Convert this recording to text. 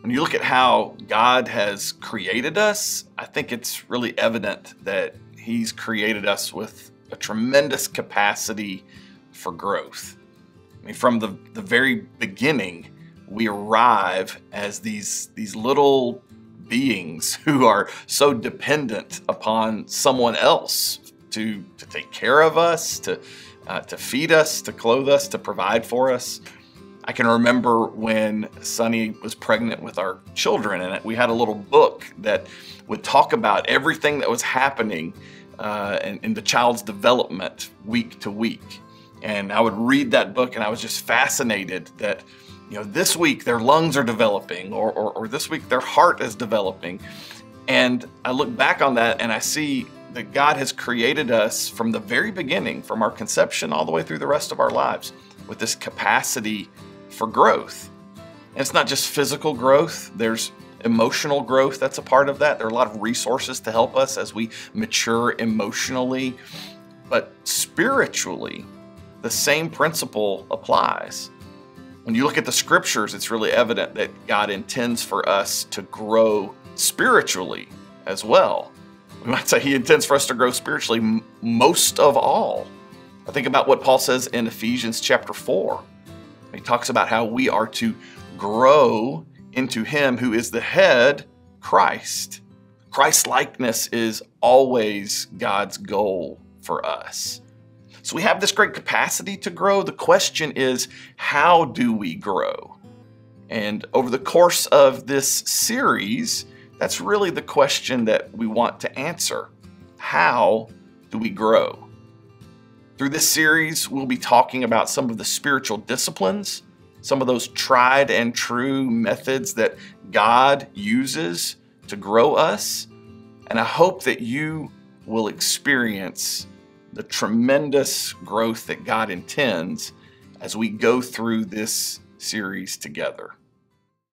When you look at how God has created us, I think it's really evident that He's created us with a tremendous capacity for growth. I mean, from the very beginning, we arrive as these little beings who are so dependent upon someone else to take care of us, to feed us, to clothe us, to provide for us. I can remember when Sunny was pregnant with our children, and we had a little book that would talk about everything that was happening in the child's development week to week. And I would read that book, and I was just fascinated that, this week their lungs are developing, or this week their heart is developing. And I look back on that and I see that God has created us from the very beginning, from our conception all the way through the rest of our lives, with this capacity for growth. And it's not just physical growth, there's emotional growth that's a part of that. There are a lot of resources to help us as we mature emotionally, but spiritually, the same principle applies. When you look at the scriptures, it's really evident that God intends for us to grow spiritually as well. We might say He intends for us to grow spiritually most of all. I think about what Paul says in Ephesians chapter 4. He talks about how we are to grow into Him who is the head, Christ. Christ-likeness is always God's goal for us. So we have this great capacity to grow. The question is, how do we grow? And over the course of this series, that's really the question that we want to answer. How do we grow? Through this series, we'll be talking about some of the spiritual disciplines, some of those tried and true methods that God uses to grow us. And I hope that you will experience the tremendous growth that God intends as we go through this series together.